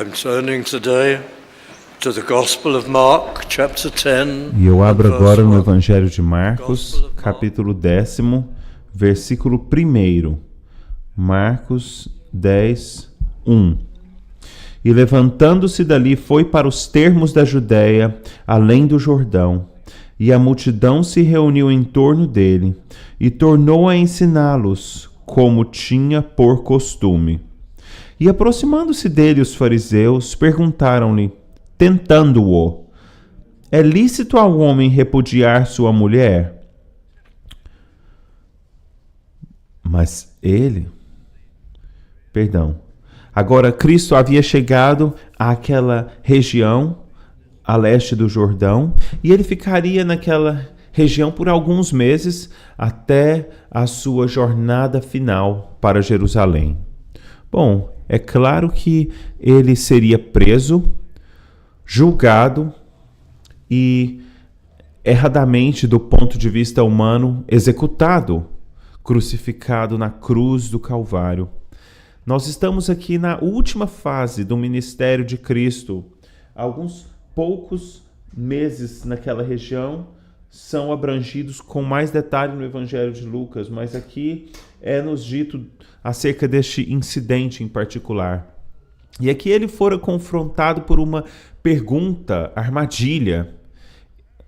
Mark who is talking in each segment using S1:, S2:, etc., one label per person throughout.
S1: I'm turning today to the Gospel of Mark, chapter 10.
S2: E eu abro agora no Evangelho de Marcos, capítulo 10, versículo 1. Marcos 10, 1. E levantando-se dali, foi para os termos da Judéia, além do Jordão. E a multidão se reuniu em torno dele, e tornou a ensiná-los, como tinha por costume. E aproximando-se dele os fariseus, perguntaram-lhe, tentando-o: é lícito ao homem repudiar sua mulher? Agora Cristo havia chegado àquela região, a leste do Jordão, e ele ficaria naquela região por alguns meses até a sua jornada final para Jerusalém. Bom, é claro que ele seria preso, julgado e, erradamente do ponto de vista humano, executado, crucificado na cruz do Calvário. Nós estamos aqui na última fase do ministério de Cristo. Alguns poucos meses naquela região são abrangidos com mais detalhe no Evangelho de Lucas, mas aqui é-nos dito acerca deste incidente em particular. E aqui ele fora confrontado por uma pergunta, armadilha,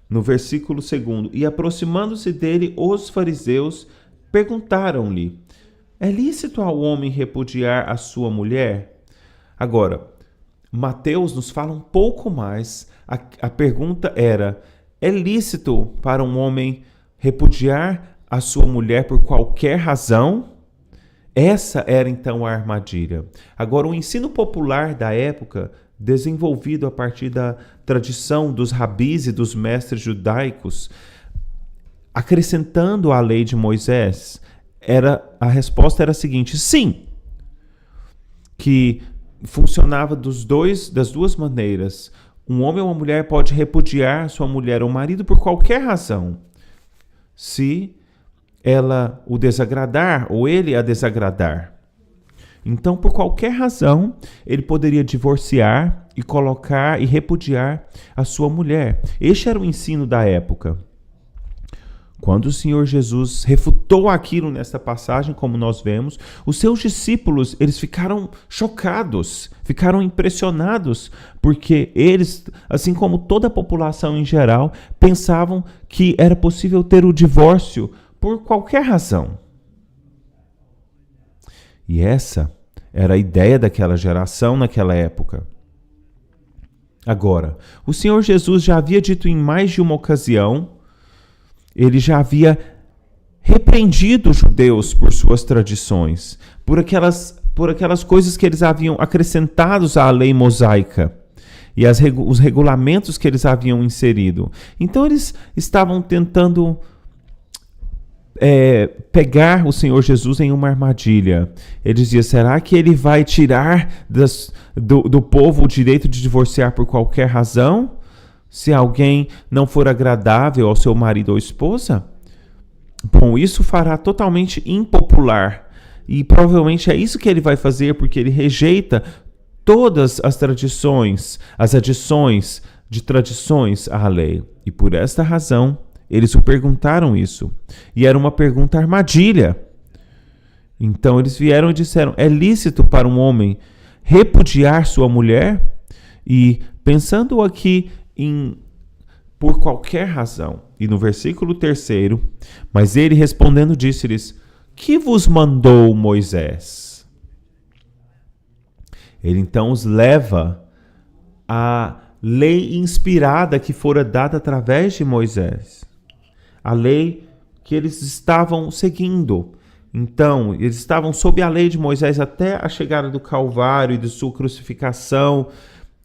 S2: no versículo 2. E aproximando-se dele, os fariseus perguntaram-lhe: é lícito ao homem repudiar a sua mulher? Agora, Mateus nos fala um pouco mais. A pergunta era: é lícito para um homem repudiar a sua mulher por qualquer razão? Essa era então a armadilha. Agora, o ensino popular da época, desenvolvido a partir da tradição dos rabis e dos mestres judaicos, acrescentando à lei de Moisés, a resposta era a seguinte: sim, que funcionava das duas maneiras. Um homem ou uma mulher pode repudiar sua mulher ou marido por qualquer razão, se ela o desagradar ou ele a desagradar. Então, por qualquer razão, ele poderia divorciar e colocar e repudiar a sua mulher. Este era o ensino da época. Quando o Senhor Jesus refutou aquilo nesta passagem, como nós vemos, os seus discípulos, eles ficaram chocados, ficaram impressionados, porque eles, assim como toda a população em geral, pensavam que era possível ter o divórcio por qualquer razão. E essa era a ideia daquela geração naquela época. Agora, o Senhor Jesus já havia dito em mais de uma ocasião, ele já havia repreendido os judeus por suas tradições, por aquelas coisas que eles haviam acrescentados à lei mosaica e os regulamentos que eles haviam inserido. Então eles estavam tentando pegar o Senhor Jesus em uma armadilha. Ele dizia: será que ele vai tirar do povo o direito de divorciar por qualquer razão? Se alguém não for agradável ao seu marido ou esposa? Bom, isso fará totalmente impopular. E provavelmente é isso que ele vai fazer, porque ele rejeita todas as tradições, as adições de tradições à lei. E por esta razão, eles o perguntaram isso. E era uma pergunta armadilha. Então eles vieram e disseram: é lícito para um homem repudiar sua mulher? E pensando aqui por qualquer razão. E no versículo 3, mas ele respondendo disse-lhes: que vos mandou Moisés? Ele então os leva à lei inspirada que fora dada através de Moisés. A lei que eles estavam seguindo. Então, eles estavam sob a lei de Moisés até a chegada do Calvário e de sua crucificação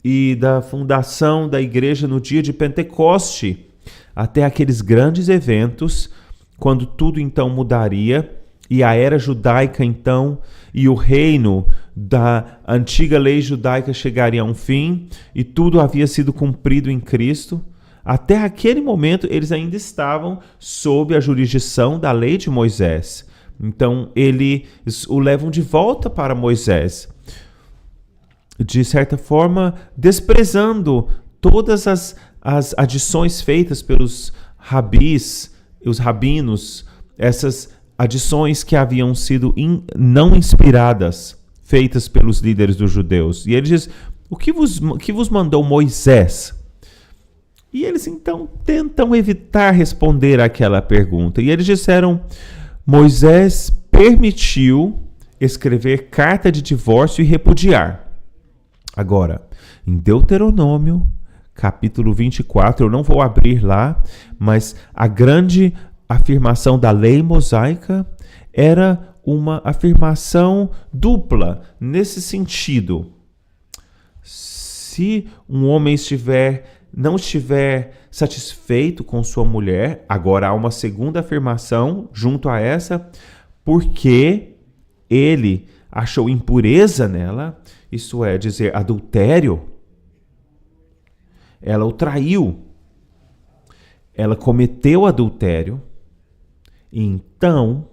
S2: e da fundação da igreja no dia de Pentecoste, até aqueles grandes eventos, quando tudo então mudaria, e a era judaica então, e o reino da antiga lei judaica chegaria a um fim, e tudo havia sido cumprido em Cristo. Até aquele momento, eles ainda estavam sob a jurisdição da lei de Moisés. Então, eles o levam de volta para Moisés. de certa forma, desprezando todas as adições feitas pelos rabis, os rabinos, essas adições que haviam sido não inspiradas, feitas pelos líderes dos judeus. E ele diz, o que vos mandou Moisés? E eles então tentam evitar responder àquela pergunta. E eles disseram, Moisés permitiu escrever carta de divórcio e repudiar. Agora, em Deuteronômio, capítulo 24, eu não vou abrir lá, mas a grande afirmação da lei mosaica era uma afirmação dupla, nesse sentido. Se um homem não estiver satisfeito com sua mulher, agora há uma segunda afirmação junto a essa, porque ele achou impureza nela, isso é dizer, adultério, ela o traiu, ela cometeu adultério, e então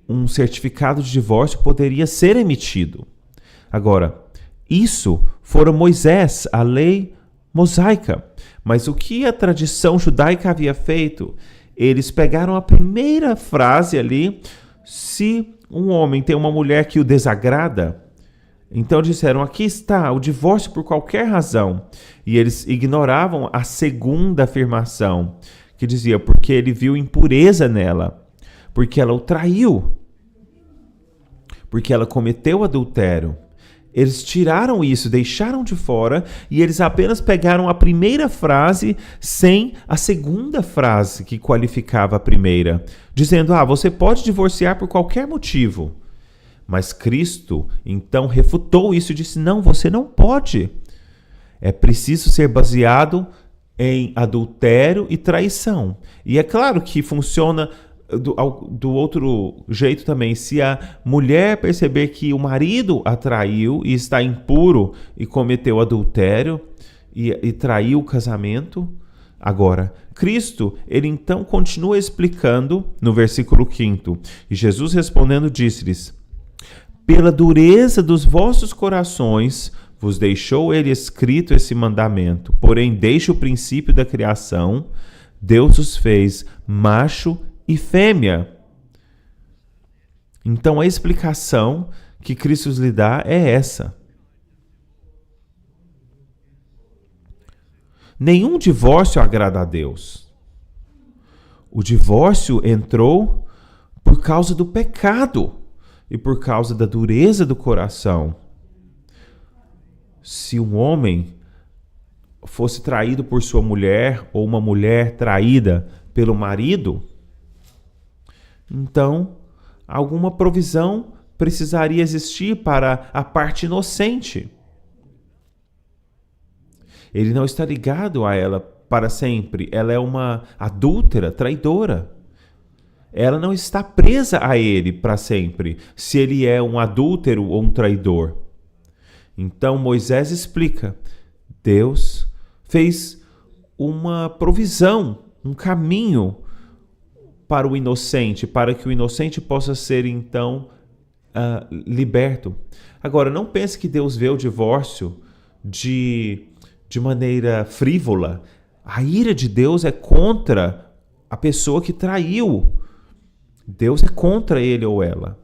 S2: um certificado de divórcio poderia ser emitido. Agora, isso fora Moisés, a lei mosaica. Mas o que a tradição judaica havia feito? Eles pegaram a primeira frase ali, se um homem tem uma mulher que o desagrada, então disseram, aqui está, o divórcio por qualquer razão. E eles ignoravam a segunda afirmação, que dizia, porque ele viu impureza nela, porque ela o traiu, porque ela cometeu adultério. Eles tiraram isso, deixaram de fora, e eles apenas pegaram a primeira frase sem a segunda frase que qualificava a primeira, dizendo, você pode divorciar por qualquer motivo. Mas Cristo, então, refutou isso e disse, não, você não pode. É preciso ser baseado em adultério e traição. E é claro que funciona do outro jeito também. Se a mulher perceber que o marido a traiu e está impuro e cometeu adultério e traiu o casamento, agora, Cristo, ele então continua explicando no versículo 5. E Jesus respondendo disse-lhes, pela dureza dos vossos corações vos deixou ele escrito esse mandamento. Porém, desde o princípio da criação, Deus os fez macho e fêmea. Então, a explicação que Cristo lhe dá é essa. Nenhum divórcio agrada a Deus. O divórcio entrou por causa do pecado e por causa da dureza do coração. Se um homem fosse traído por sua mulher ou uma mulher traída pelo marido, então alguma provisão precisaria existir para a parte inocente. Ele não está ligado a ela para sempre. Ela é uma adúltera, traidora. Ela não está presa a ele para sempre, se ele é um adúltero ou um traidor. Então Moisés explica, Deus fez uma provisão, um caminho para o inocente, para que o inocente possa ser então liberto. Agora, não pense que Deus vê o divórcio de maneira frívola. A ira de Deus é contra a pessoa que traiu. Deus é contra ele ou ela.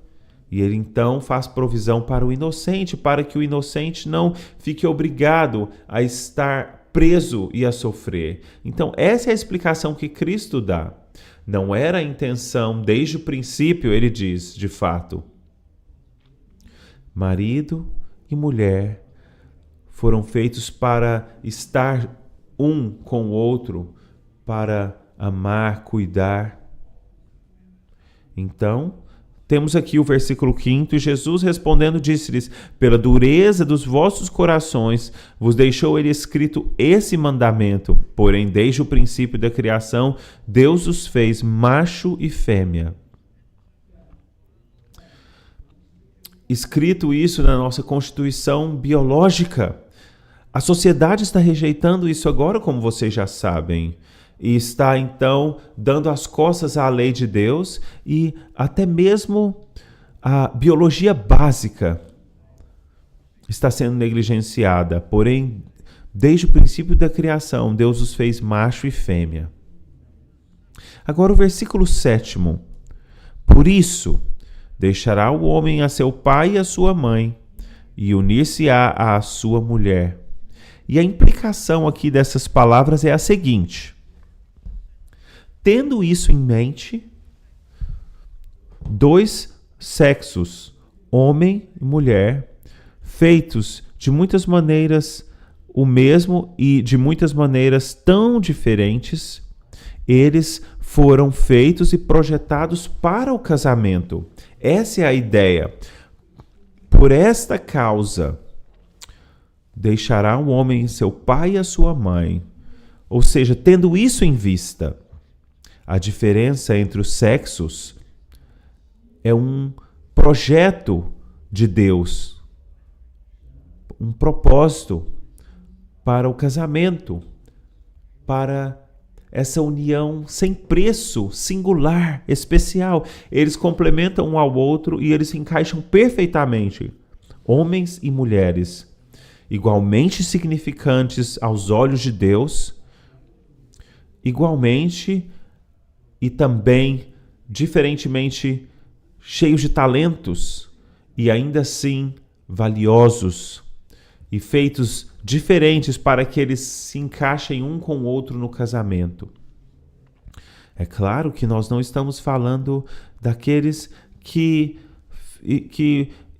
S2: E ele então faz provisão para o inocente, para que o inocente não fique obrigado a estar preso e a sofrer. Então, essa é a explicação que Cristo dá. Não era a intenção, desde o princípio, ele diz, de fato, marido e mulher foram feitos para estar um com o outro, para amar, cuidar. Então, temos aqui o versículo 5, e Jesus respondendo disse-lhes, pela dureza dos vossos corações vos deixou ele escrito esse mandamento, porém desde o princípio da criação Deus os fez macho e fêmea. Escrito isso na nossa Constituição biológica. A sociedade está rejeitando isso agora, como vocês já sabem. E está, então, dando as costas à lei de Deus e até mesmo A biologia básica está sendo negligenciada, porém, desde o princípio da criação, Deus os fez macho e fêmea. Agora o versículo 7. Por isso, deixará o homem a seu pai e a sua mãe, e unir-se-á à sua mulher. E a implicação aqui dessas palavras é a seguinte: tendo isso em mente, dois sexos, homem e mulher, feitos de muitas maneiras o mesmo e de muitas maneiras tão diferentes, eles foram feitos e projetados para o casamento. Essa é a ideia. Por esta causa, deixará o homem seu pai e a sua mãe. Ou seja, tendo isso em vista, a diferença entre os sexos é um projeto de Deus, um propósito para o casamento, para essa união sem preço, singular, especial. Eles complementam um ao outro e eles se encaixam perfeitamente. Homens e mulheres, igualmente significantes aos olhos de Deus, igualmente e também diferentemente cheios de talentos e ainda assim valiosos e feitos diferentes para que eles se encaixem um com o outro no casamento. É claro que nós não estamos falando daqueles que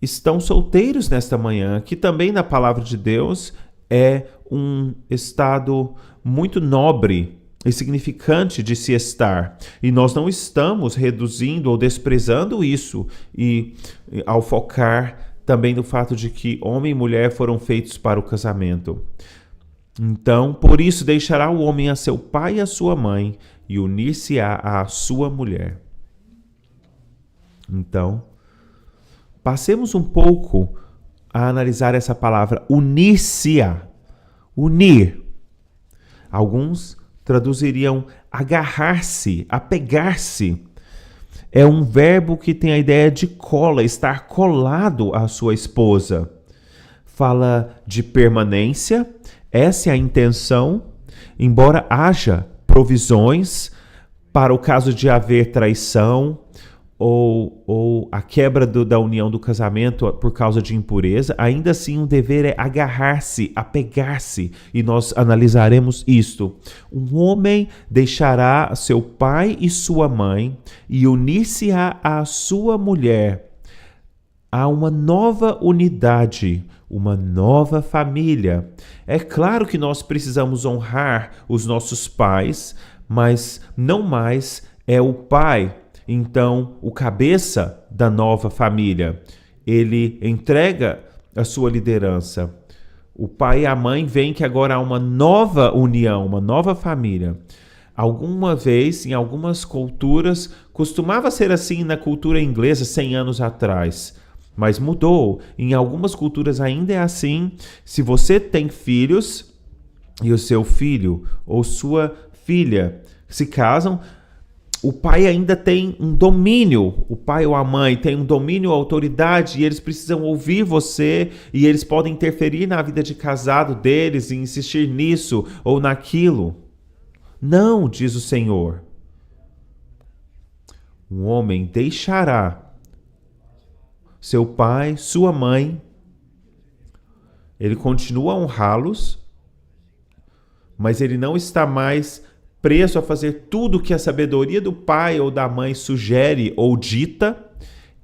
S2: estão solteiros nesta manhã, que também na palavra de Deus é um estado muito nobre e significante de se estar. E nós não estamos reduzindo ou desprezando isso e ao focar também no fato de que homem e mulher foram feitos para o casamento. Então, por isso deixará o homem a seu pai e a sua mãe e unir-se-á à sua mulher. Então, passemos um pouco a analisar essa palavra unir-se-á. Unir. Alguns traduziriam agarrar-se, apegar-se. É um verbo que tem a ideia de cola, estar colado à sua esposa. Fala de permanência, essa é a intenção, embora haja provisões para o caso de haver traição ou a quebra da união do casamento por causa de impureza, ainda assim o dever é agarrar-se, apegar-se, e nós analisaremos isto. Um homem deixará seu pai e sua mãe e unir-se-á à sua mulher. Há uma nova unidade, uma nova família. É claro que nós precisamos honrar os nossos pais, mas não mais é o pai, então, o cabeça da nova família. Ele entrega a sua liderança. O pai e a mãe veem que agora há uma nova união, uma nova família. Alguma vez, em algumas culturas, costumava ser assim na cultura inglesa 100 anos atrás. Mas mudou. Em algumas culturas ainda é assim. Se você tem filhos e o seu filho ou sua filha se casam, o pai ainda tem um domínio, o pai ou a mãe tem um domínio, autoridade, e eles precisam ouvir você, e eles podem interferir na vida de casado deles e insistir nisso ou naquilo. Não, diz o Senhor. Um homem deixará seu pai, sua mãe, ele continua a honrá-los, mas ele não está mais preso a fazer tudo que a sabedoria do pai ou da mãe sugere ou dita.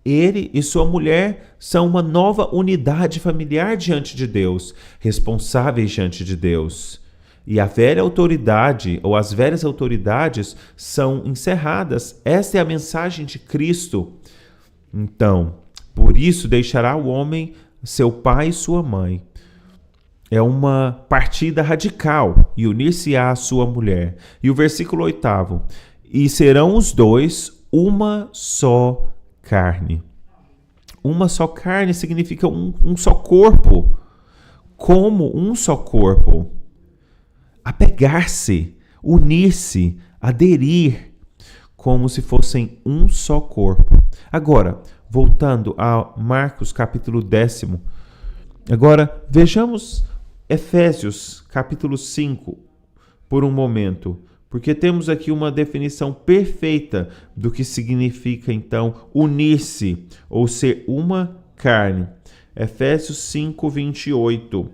S2: Ele e sua mulher são uma nova unidade familiar diante de Deus, responsáveis diante de Deus. E a velha autoridade ou as velhas autoridades são encerradas. Esta é a mensagem de Cristo. Então, por isso deixará o homem seu pai e sua mãe. É uma partida radical e unir-se-á à sua mulher. E o versículo 8: e serão os dois uma só carne. Uma só carne significa um só corpo. Como um só corpo. Apegar-se, unir-se, aderir, como se fossem um só corpo. Agora, voltando a Marcos capítulo 10. Agora, vejamos Efésios capítulo 5 por um momento, porque temos aqui uma definição perfeita do que significa, então, unir-se ou ser uma carne. Efésios 5, 28.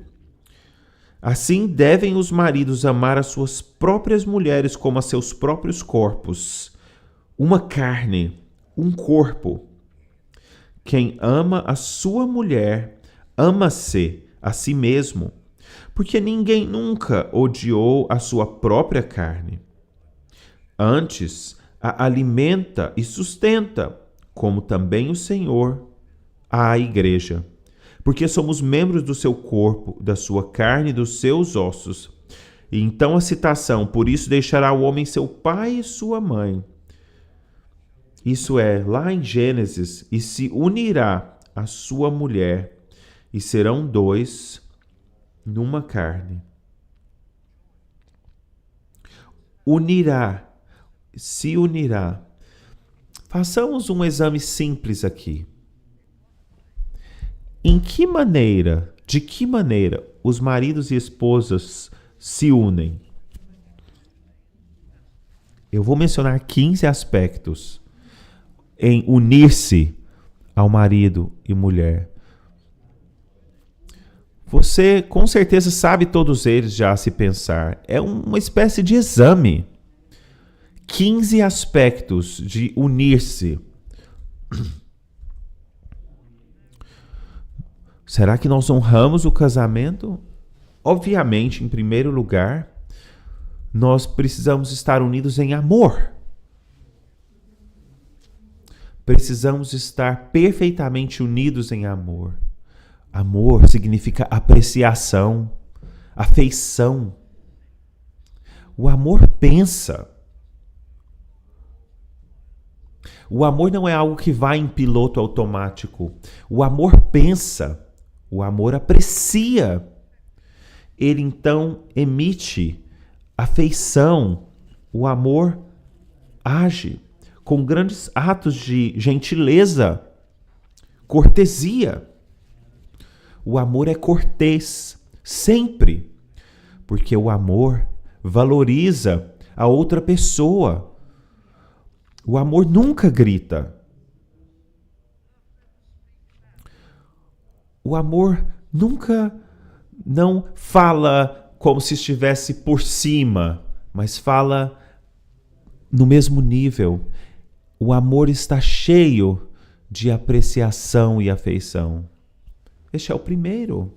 S2: Assim devem os maridos amar as suas próprias mulheres como a seus próprios corpos. Uma carne, um corpo. Quem ama a sua mulher, ama-se a si mesmo, porque ninguém nunca odiou a sua própria carne. Antes, a alimenta e sustenta, como também o Senhor a igreja, porque somos membros do seu corpo, da sua carne e dos seus ossos. E então a citação, por isso deixará o homem seu pai e sua mãe. Isso é, lá em Gênesis, e se unirá à sua mulher, e serão dois numa carne. Unirá, se unirá. Façamos um exame simples aqui. De que maneira os maridos e esposas se unem? Eu vou mencionar 15 aspectos em unir-se ao marido e mulher. Você com certeza sabe todos eles já, se pensar. É uma espécie de exame. 15 aspectos de unir-se. Será que nós honramos o casamento? Obviamente, em primeiro lugar, nós precisamos estar unidos em amor. Precisamos estar perfeitamente unidos em amor. Amor significa apreciação, afeição. O amor pensa. O amor não é algo que vai em piloto automático. O amor pensa. O amor aprecia. Ele então emite afeição. O amor age com grandes atos de gentileza, cortesia. O amor é cortês, sempre, porque o amor valoriza a outra pessoa. O amor nunca grita. O amor nunca não fala como se estivesse por cima, mas fala no mesmo nível. O amor está cheio de apreciação e afeição. Este é o primeiro.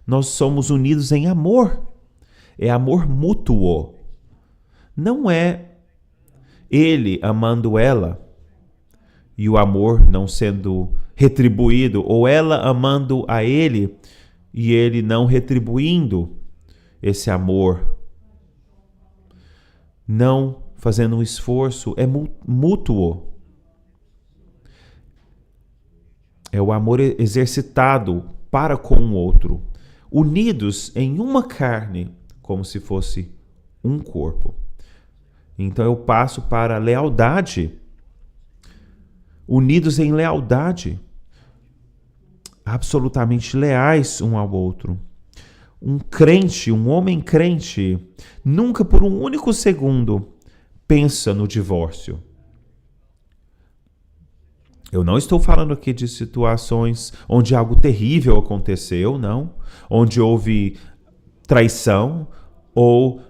S2: Nós somos unidos em amor. É amor mútuo. Não é ele amando ela e o amor não sendo retribuído, ou ela amando a ele e ele não retribuindo esse amor. Não fazendo um esforço, é mútuo. É o amor exercitado para com o outro, unidos em uma carne, como se fosse um corpo. Então eu passo para a lealdade, unidos em lealdade, absolutamente leais um ao outro. Um crente, um homem crente, nunca por um único segundo pensa no divórcio. Eu não estou falando aqui de situações onde algo terrível aconteceu, não. Onde houve traição ou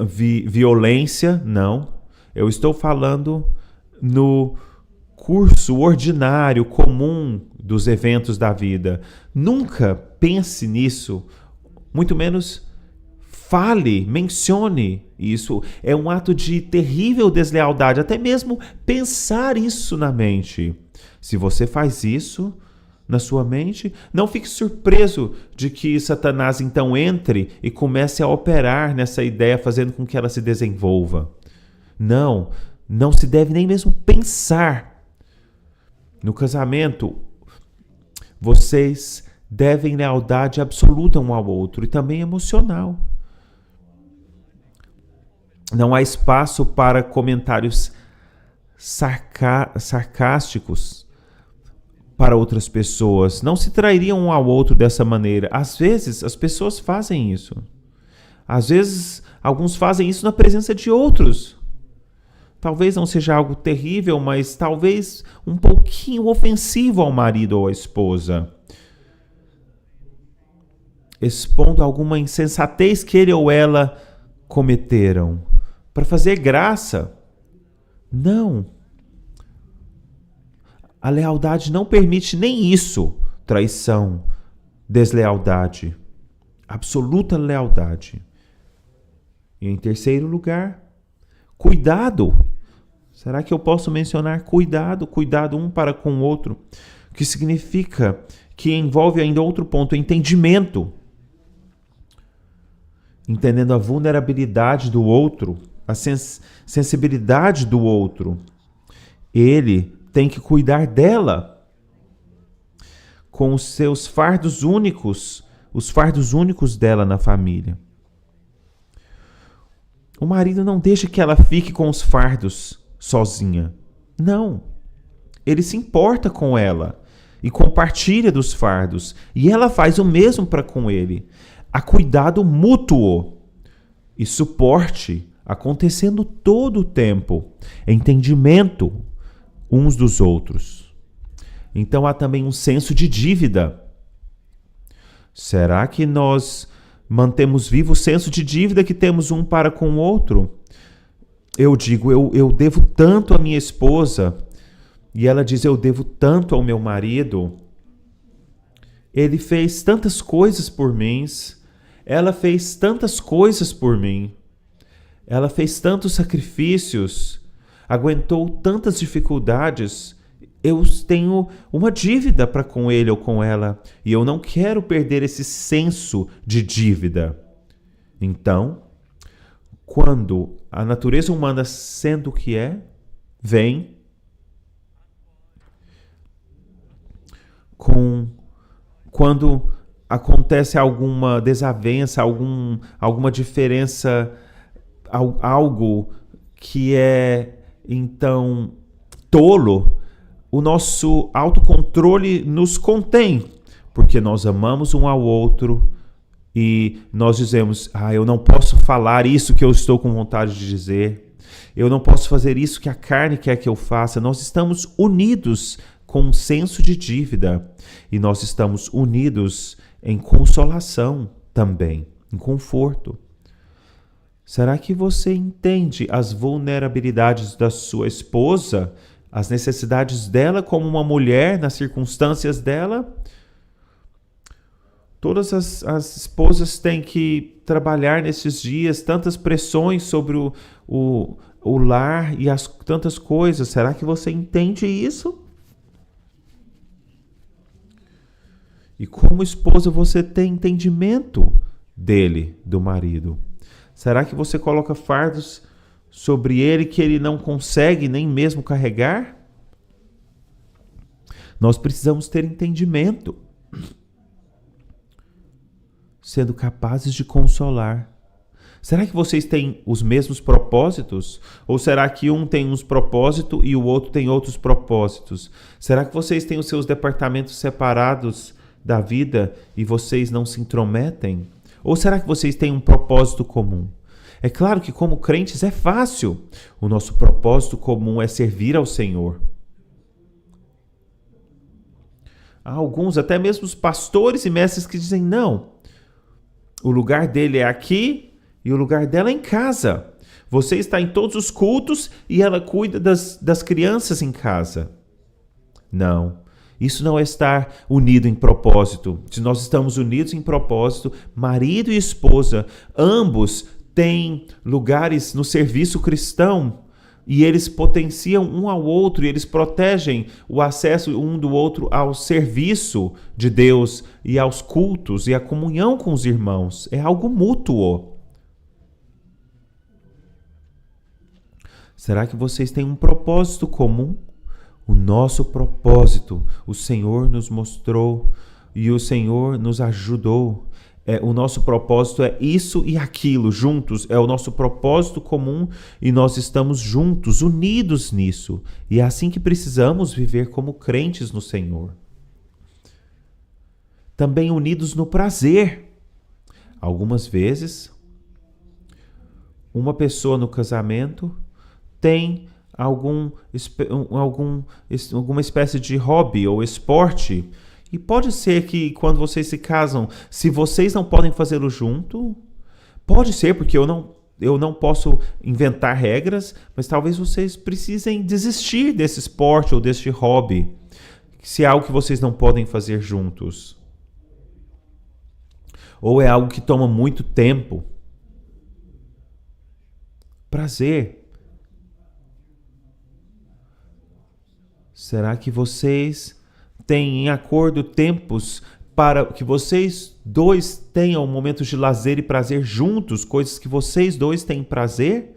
S2: violência, não. Eu estou falando no curso ordinário, comum dos eventos da vida. Nunca pense nisso, muito menos fale, mencione isso. É um ato de terrível deslealdade, até mesmo pensar isso na mente. Se você faz isso na sua mente, não fique surpreso de que Satanás então entre e comece a operar nessa ideia, fazendo com que ela se desenvolva. Não se deve nem mesmo pensar. No casamento, vocês devem lealdade absoluta um ao outro e também emocional. Não há espaço para comentários sarcásticos, para outras pessoas, não se trairiam um ao outro dessa maneira. Às vezes, as pessoas fazem isso. Às vezes, alguns fazem isso na presença de outros. Talvez não seja algo terrível, mas talvez um pouquinho ofensivo ao marido ou à esposa, expondo alguma insensatez que ele ou ela cometeram, para fazer graça. Não. A lealdade não permite nem isso. Traição, deslealdade, absoluta lealdade. E em terceiro lugar, cuidado. Será que eu posso mencionar cuidado? Cuidado um para com o outro. Que significa que envolve ainda outro ponto, entendimento. Entendendo a vulnerabilidade do outro, a sensibilidade do outro. Ele tem que cuidar dela com os seus fardos únicos, os fardos únicos dela na família. O marido não deixa que ela fique com os fardos sozinha. Não. Ele se importa com ela e compartilha dos fardos. E ela faz o mesmo para com ele. Há cuidado mútuo e suporte acontecendo todo o tempo. Entendimento uns dos outros. Então há também um senso de dívida. Será que nós mantemos vivo o senso de dívida que temos um para com o outro? Eu digo, eu devo tanto à minha esposa, e ela diz, eu devo tanto ao meu marido. Ele fez tantas coisas por mim, ela fez tantas coisas por mim, ela fez tantos sacrifícios, aguentou tantas dificuldades. Eu tenho uma dívida para com ele ou com ela, e eu não quero perder esse senso de dívida. Então, quando a natureza humana, sendo o que é, vem quando acontece alguma desavença, alguma diferença, algo que é então tolo, o nosso autocontrole nos contém, porque nós amamos um ao outro e nós dizemos, eu não posso falar isso que eu estou com vontade de dizer, eu não posso fazer isso que a carne quer que eu faça. Nós estamos unidos com um senso de dívida e nós estamos unidos em consolação também, em conforto. Será que você entende as vulnerabilidades da sua esposa, as necessidades dela como uma mulher nas circunstâncias dela? Todas as esposas têm que trabalhar nesses dias, tantas pressões sobre o lar e tantas coisas. Será que você entende isso? E como esposa você tem entendimento dele, do marido? Será que você coloca fardos sobre ele que ele não consegue nem mesmo carregar? Nós precisamos ter entendimento, sendo capazes de consolar. Será que vocês têm os mesmos propósitos? Ou será que um tem uns propósitos e o outro tem outros propósitos? Será que vocês têm os seus departamentos separados da vida e vocês não se intrometem? Ou será que vocês têm um propósito comum? É claro que como crentes é fácil. O nosso propósito comum é servir ao Senhor. Há alguns, até mesmo os pastores e mestres, que dizem, não, o lugar dele é aqui e o lugar dela é em casa. Você está em todos os cultos e ela cuida das crianças em casa. Não, isso não é estar unido em propósito. Se nós estamos unidos em propósito, marido e esposa, ambos têm lugares no serviço cristão e eles potenciam um ao outro e eles protegem o acesso um do outro ao serviço de Deus e aos cultos e à comunhão com os irmãos. É algo mútuo. Será que vocês têm um propósito comum? O nosso propósito, o Senhor nos mostrou e o Senhor nos ajudou. O nosso propósito é isso e aquilo, juntos. É o nosso propósito comum e nós estamos juntos, unidos nisso. E é assim que precisamos viver como crentes no Senhor. também unidos no prazer. Algumas vezes, uma pessoa no casamento tem alguma espécie de hobby ou esporte. E pode ser que quando vocês se casam, se vocês não podem fazê-lo junto, pode ser porque eu não posso inventar regras, mas talvez vocês precisem desistir desse esporte ou desse hobby, se é algo que vocês não podem fazer juntos. Ou é algo que toma muito tempo. Prazer. Será que vocês têm em acordo tempos para que vocês dois tenham momentos de lazer e prazer juntos, coisas que vocês dois têm prazer?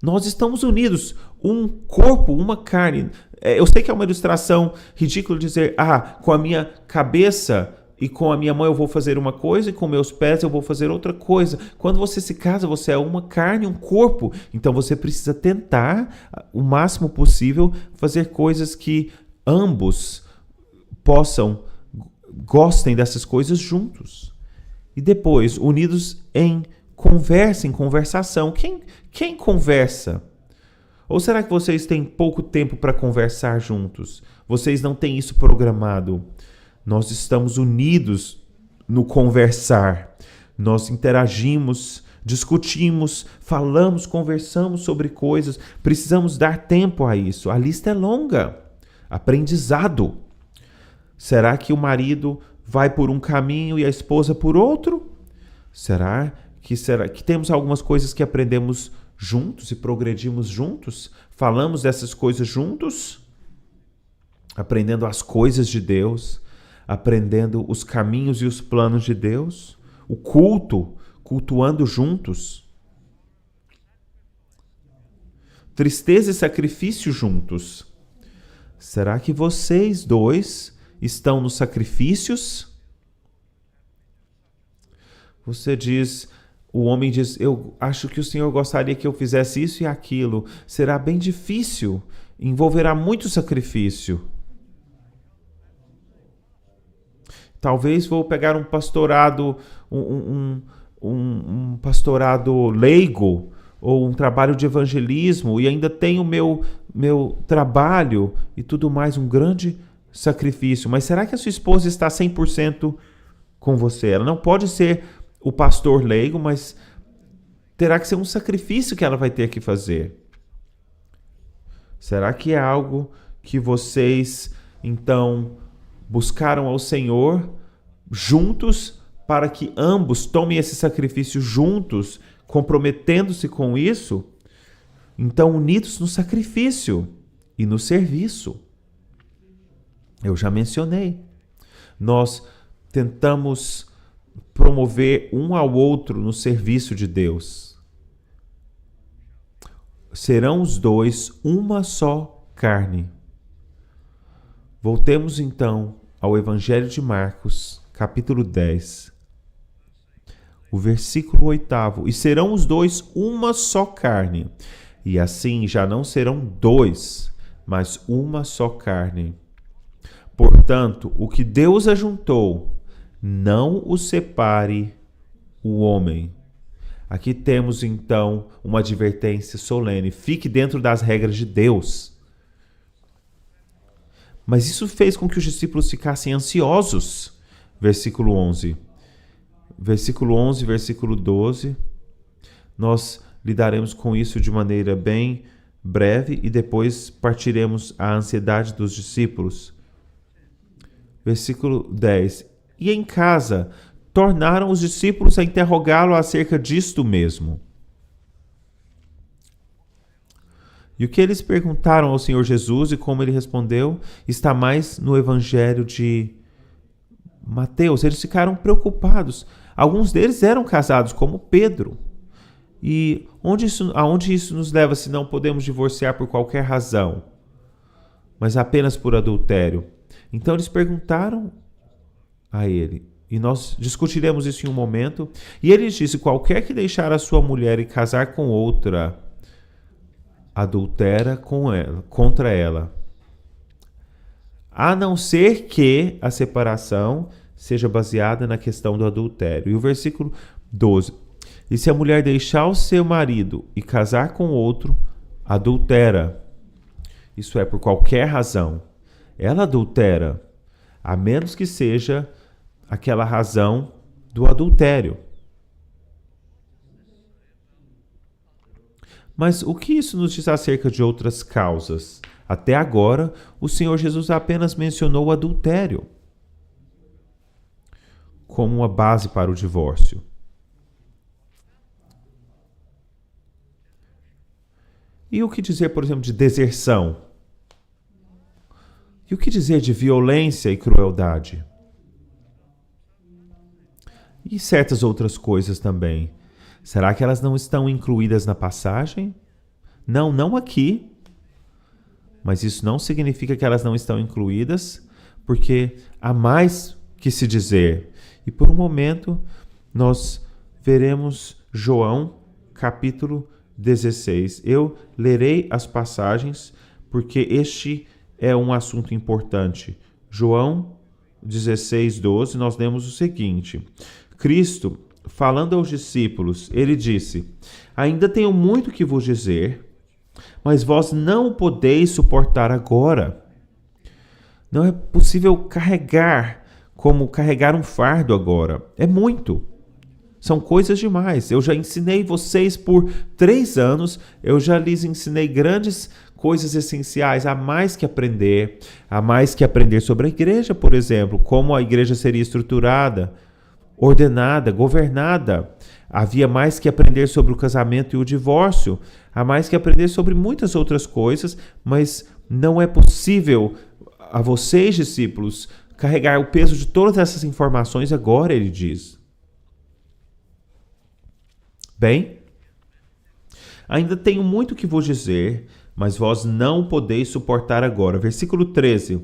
S2: Nós estamos unidos, um corpo, uma carne. Eu sei que é uma ilustração ridícula dizer, com a minha cabeça e com a minha mão eu vou fazer uma coisa e com meus pés eu vou fazer outra coisa. Quando você se casa, você é uma carne, um corpo. Então você precisa tentar, o máximo possível, fazer coisas que ambos gostem dessas coisas juntos. E depois, unidos em conversação. Quem conversa? Ou será que vocês têm pouco tempo para conversar juntos? Vocês não têm isso programado. Nós estamos unidos no conversar. Nós interagimos, discutimos, falamos, conversamos sobre coisas. Precisamos dar tempo a isso. A lista é longa. Aprendizado. Será que o marido vai por um caminho e a esposa por outro? Será que temos algumas coisas que aprendemos juntos e progredimos juntos? Falamos dessas coisas juntos? Aprendendo as coisas de Deus, aprendendo os caminhos e os planos de Deus? O cultuando juntos? Tristeza e sacrifício juntos? Será que vocês dois estão nos sacrifícios? O homem diz, eu acho que o Senhor gostaria que eu fizesse isso e aquilo. Será bem difícil, envolverá muito sacrifício. Talvez vou pegar um pastorado, um pastorado leigo, ou um trabalho de evangelismo, e ainda tenho meu trabalho e tudo mais, um grande sacrifício. Mas será que a sua esposa está 100% com você? Ela não pode ser o pastor leigo, mas terá que ser um sacrifício que ela vai ter que fazer. Será que é algo que vocês, então, buscaram ao Senhor juntos para que ambos tomem esse sacrifício juntos, comprometendo-se com isso? Então, unidos no sacrifício e no serviço. Eu já mencionei. Nós tentamos promover um ao outro no serviço de Deus. Serão os dois uma só carne. Voltemos então ao Evangelho de Marcos, capítulo 10, o versículo 8. E serão os dois uma só carne. E assim já não serão dois, mas uma só carne. Portanto, o que Deus ajuntou, não o separe o homem. Aqui temos então uma advertência solene. Fique dentro das regras de Deus. Mas isso fez com que os discípulos ficassem ansiosos. Versículo 11. Versículo 11, versículo 12. Nós lidaremos com isso de maneira bem breve e depois partiremos a ansiedade dos discípulos. Versículo 10. E em casa, tornaram os discípulos a interrogá-lo acerca disto mesmo. E o que eles perguntaram ao Senhor Jesus e como ele respondeu está mais no Evangelho de Mateus. Eles ficaram preocupados. Alguns deles eram casados, como Pedro. E aonde isso nos leva se não podemos divorciar por qualquer razão, mas apenas por adultério? Então eles perguntaram a ele, e nós discutiremos isso em um momento. E ele disse: qualquer que deixar a sua mulher e casar com outra, adultera contra ela, a não ser que a separação seja baseada na questão do adultério. E o versículo 12. E se a mulher deixar o seu marido e casar com outro, adultera. Isso é, por qualquer razão. Ela adultera, a menos que seja aquela razão do adultério. Mas o que isso nos diz acerca de outras causas? Até agora, o Senhor Jesus apenas mencionou o adultério como uma base para o divórcio. E o que dizer, por exemplo, de deserção? E o que dizer de violência e crueldade? E certas outras coisas também. Será que elas não estão incluídas na passagem? Não, não aqui. Mas isso não significa que elas não estão incluídas, porque há mais que se dizer. E por um momento, nós veremos João, capítulo 16. Eu lerei as passagens, porque este é um assunto importante. João 16, 12, nós lemos o seguinte. Cristo, falando aos discípulos, ele disse: ainda tenho muito que vos dizer, mas vós não o podeis suportar agora. Não é possível carregar como carregar um fardo agora. É muito. São coisas demais. Eu já ensinei vocês por 3 anos, eu já lhes ensinei grandes coisas essenciais, há mais que aprender. Há mais que aprender sobre a igreja, por exemplo, como a igreja seria estruturada, ordenada, governada. Havia mais que aprender sobre o casamento e o divórcio. Há mais que aprender sobre muitas outras coisas, mas não é possível a vocês, discípulos, carregar o peso de todas essas informações agora, ele diz. Bem, ainda tenho muito que vos dizer, mas vós não podeis suportar agora. Versículo 13.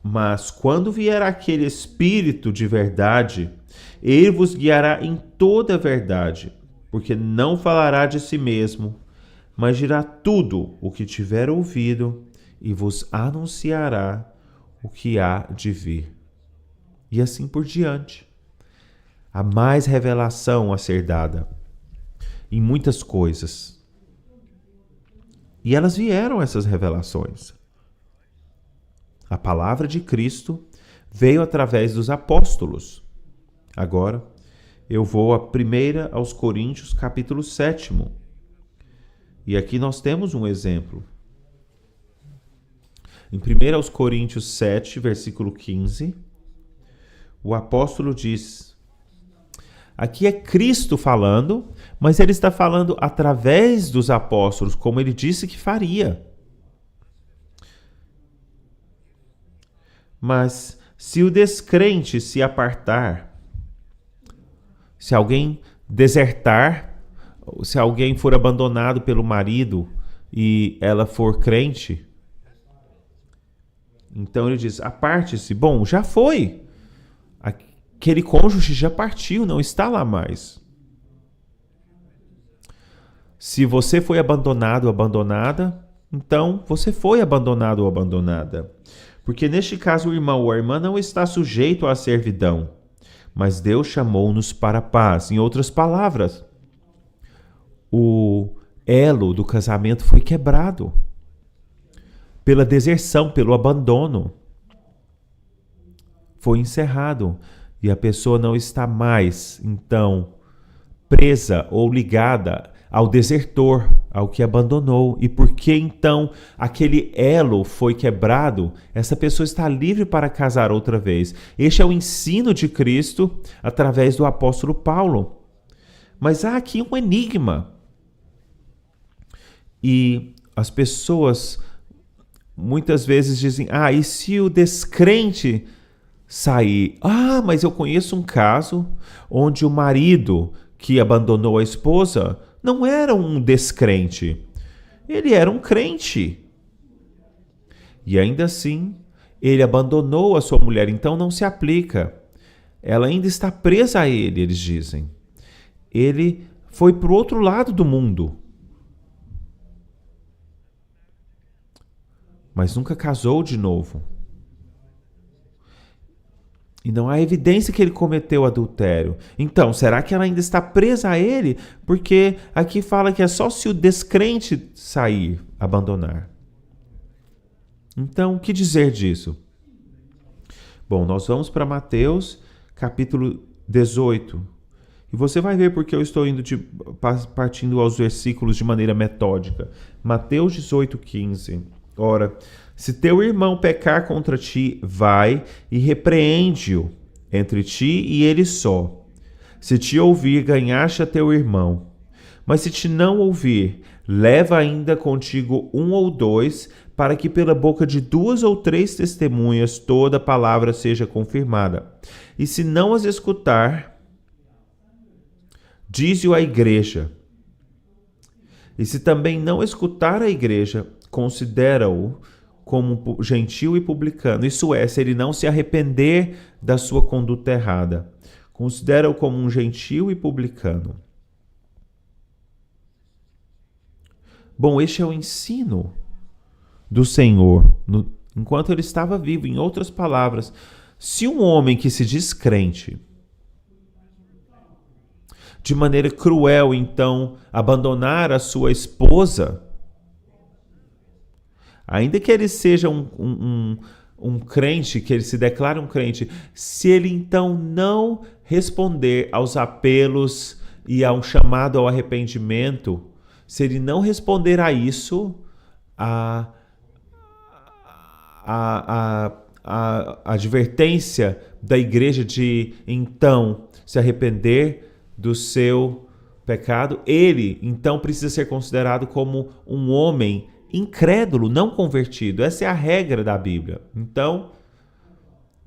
S2: Mas quando vier aquele Espírito de verdade, ele vos guiará em toda a verdade, porque não falará de si mesmo, mas dirá tudo o que tiver ouvido e vos anunciará o que há de vir. E assim por diante. Há mais revelação a ser dada em muitas coisas. E elas vieram, essas revelações. A palavra de Cristo veio através dos apóstolos. Agora, eu vou aos Coríntios, capítulo 7. E aqui nós temos um exemplo. Em 1 Coríntios 7, versículo 15, o apóstolo diz... Aqui é Cristo falando, mas ele está falando através dos apóstolos, como ele disse que faria. Mas se o descrente se apartar, se alguém desertar, se alguém for abandonado pelo marido e ela for crente, então ele diz, aparte-se. Bom, já foi. Aquele cônjuge já partiu, não está lá mais. Se você foi abandonado ou abandonada, então você foi abandonado ou abandonada. Porque neste caso o irmão ou a irmã não está sujeito à servidão, mas Deus chamou-nos para a paz. Em outras palavras, o elo do casamento foi quebrado pela deserção, pelo abandono. Foi encerrado. E a pessoa não está mais, então, presa ou ligada ao desertor, ao que abandonou. E porque, então, aquele elo foi quebrado, essa pessoa está livre para casar outra vez. Este é o ensino de Cristo através do apóstolo Paulo. Mas há aqui um enigma. E as pessoas muitas vezes dizem, e se o descrente sair? Mas eu conheço um caso onde o marido que abandonou a esposa não era um descrente. Ele era um crente. E ainda assim, ele abandonou a sua mulher, então não se aplica. Ela ainda está presa a ele, eles dizem. Ele foi para o outro lado do mundo. Mas nunca casou de novo. E não há evidência que ele cometeu adultério. Então, será que ela ainda está presa a ele? Porque aqui fala que é só se o descrente sair, abandonar. Então, o que dizer disso? Bom, nós vamos para Mateus, capítulo 18. E você vai ver porque eu estou partindo aos versículos de maneira metódica. Mateus 18:15. Ora, se teu irmão pecar contra ti, vai e repreende-o entre ti e ele só. Se te ouvir, ganhaste a teu irmão. Mas se te não ouvir, leva ainda contigo 1 ou 2, para que pela boca de 2 ou 3 testemunhas toda palavra seja confirmada. E se não as escutar, dize-o à igreja. E se também não escutar a igreja, considera-o como gentil e publicano. Isso é, se ele não se arrepender da sua conduta errada. Considera-o como um gentil e publicano. Bom, este é o ensino do Senhor, enquanto ele estava vivo. Em outras palavras, se um homem que se diz crente, de maneira cruel, então, abandonar a sua esposa, ainda que ele seja um crente, que ele se declare um crente, se ele então não responder aos apelos e a um chamado ao arrependimento, se ele não responder a isso, a advertência da igreja de então se arrepender do seu pecado, ele então precisa ser considerado como um homem incrédulo, não convertido. Essa é a regra da Bíblia. Então,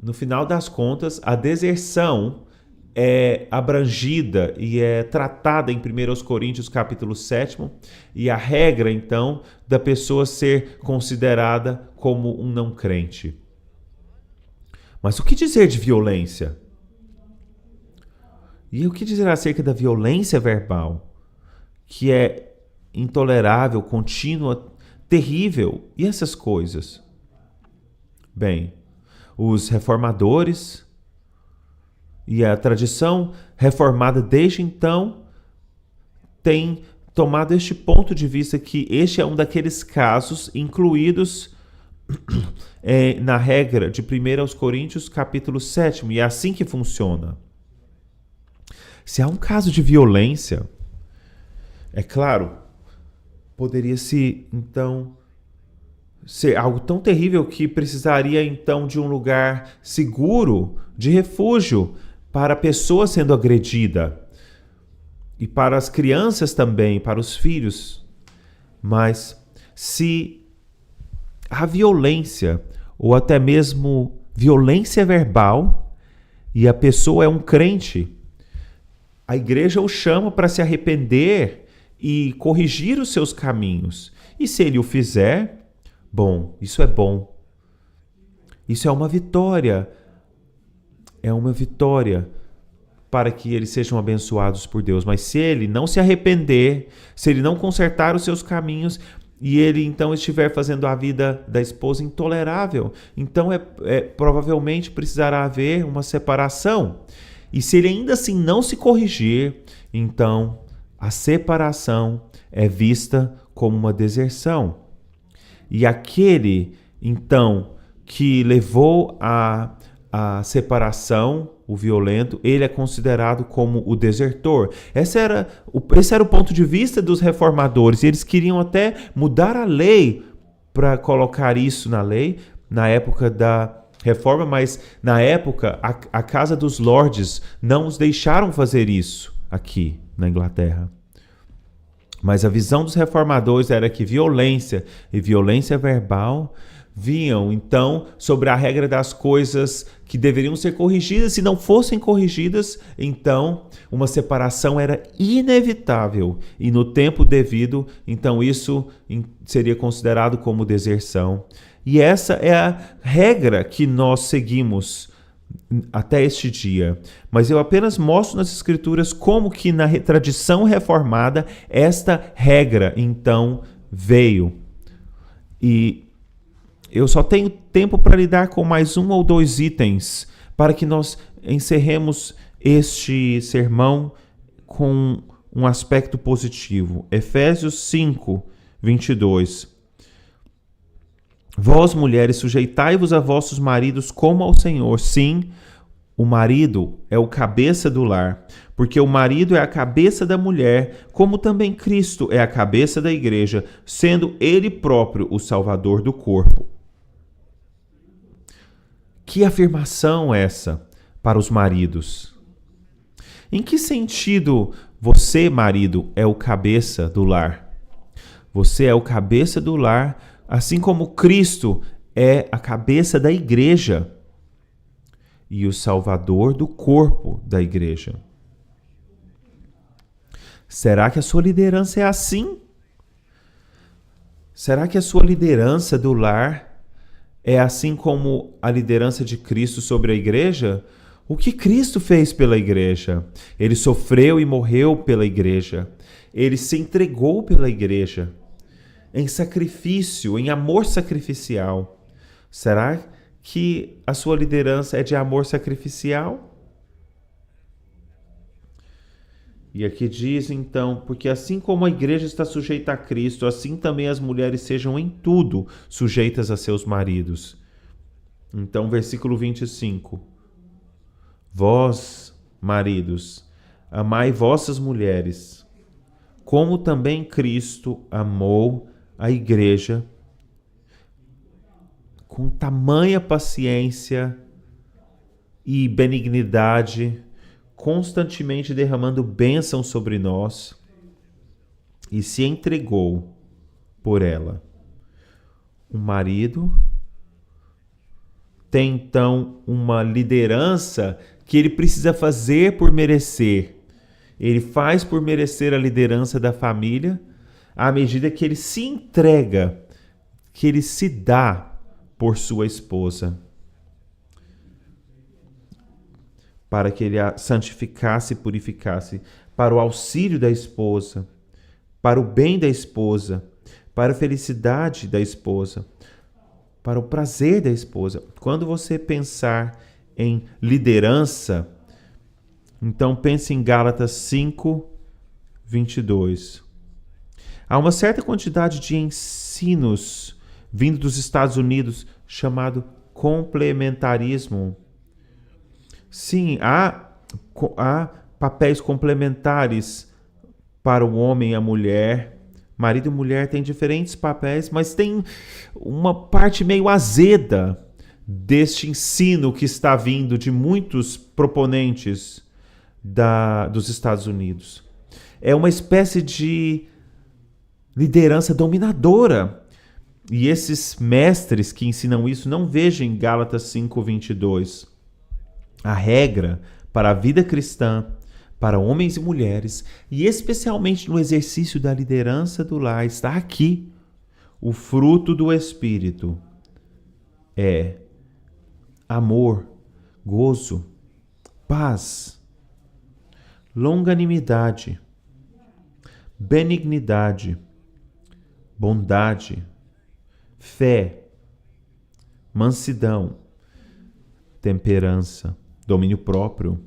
S2: no final das contas, a deserção é abrangida e é tratada em 1 Coríntios capítulo 7, e a regra, então, da pessoa ser considerada como um não crente. Mas o que dizer de violência? E o que dizer acerca da violência verbal, que é intolerável, contínua, terrível, e essas coisas? Bem, os reformadores e a tradição reformada desde então tem tomado este ponto de vista, que este é um daqueles casos incluídos na regra de 1 Coríntios capítulo 7, e é assim que funciona. Se há um caso de violência, é claro, poderia-se então ser algo tão terrível que precisaria então de um lugar seguro, de refúgio para a pessoa sendo agredida e para as crianças também, para os filhos. Mas se há violência ou até mesmo violência verbal e a pessoa é um crente, a igreja o chama para se arrepender e corrigir os seus caminhos. E se ele o fizer, bom, isso é bom. Isso é uma vitória. É uma vitória para que eles sejam abençoados por Deus. Mas se ele não se arrepender, se ele não consertar os seus caminhos, e ele então estiver fazendo a vida da esposa intolerável, então provavelmente precisará haver uma separação. E se ele ainda assim não se corrigir, então a separação é vista como uma deserção. E aquele, então, que levou a separação, o violento, ele é considerado como o desertor. Esse era o ponto de vista dos reformadores. Eles queriam até mudar a lei para colocar isso na lei, na época da reforma, mas na época a Casa dos Lordes não os deixaram fazer isso aqui na Inglaterra. Mas a visão dos reformadores era que violência e violência verbal vinham, então, sobre a regra das coisas que deveriam ser corrigidas. Se não fossem corrigidas, então, uma separação era inevitável. E no tempo devido, então, isso seria considerado como deserção. E essa é a regra que nós seguimos até este dia. Mas eu apenas mostro nas Escrituras como que na tradição reformada esta regra, então, veio. E eu só tenho tempo para lidar com mais 1 ou 2 itens para que nós encerremos este sermão com um aspecto positivo. Efésios 5, 22. Vós, mulheres, sujeitai-vos a vossos maridos como ao Senhor. Sim, o marido é o cabeça do lar, porque o marido é a cabeça da mulher, como também Cristo é a cabeça da igreja, sendo ele próprio o Salvador do corpo. Que afirmação essa para os maridos? Em que sentido você, marido, é o cabeça do lar? Você é o cabeça do lar, assim como Cristo é a cabeça da igreja e o Salvador do corpo da igreja. Será que a sua liderança é assim? Será que a sua liderança do lar é assim como a liderança de Cristo sobre a igreja? O que Cristo fez pela igreja? Ele sofreu e morreu pela igreja. Ele se entregou pela igreja em sacrifício, em amor sacrificial. Será que a sua liderança é de amor sacrificial? E aqui diz então, porque assim como a igreja está sujeita a Cristo, assim também as mulheres sejam em tudo sujeitas a seus maridos. Então, versículo 25. Vós, maridos, amai vossas mulheres, como também Cristo amou a igreja, com tamanha paciência e benignidade, constantemente derramando bênção sobre nós, e se entregou por ela. O marido tem então uma liderança que ele precisa fazer por merecer. Ele faz por merecer a liderança da família à medida que ele se entrega, que ele se dá por sua esposa, para que ele a santificasse e purificasse, para o auxílio da esposa, para o bem da esposa, para a felicidade da esposa, para o prazer da esposa. Quando você pensar em liderança, então pense em Gálatas 5, 22. Há uma certa quantidade de ensinos vindo dos Estados Unidos chamado complementarismo. Sim, há papéis complementares para o homem e a mulher. Marido e mulher têm diferentes papéis, mas tem uma parte meio azeda deste ensino que está vindo de muitos proponentes dos Estados Unidos. É uma espécie de liderança dominadora. E esses mestres que ensinam isso, não vejam em Gálatas 5:22. A regra para a vida cristã, para homens e mulheres, e especialmente no exercício da liderança do lar, está aqui. O fruto do Espírito é amor, gozo, paz, longanimidade, benignidade, bondade, fé, mansidão, temperança, domínio próprio.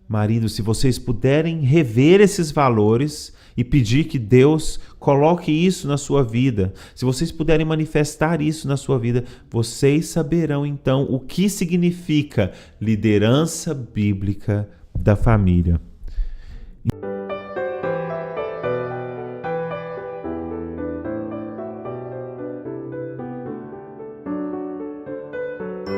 S2: Maridos, se vocês puderem rever esses valores e pedir que Deus coloque isso na sua vida, se vocês puderem manifestar isso na sua vida, vocês saberão então o que significa liderança bíblica da família.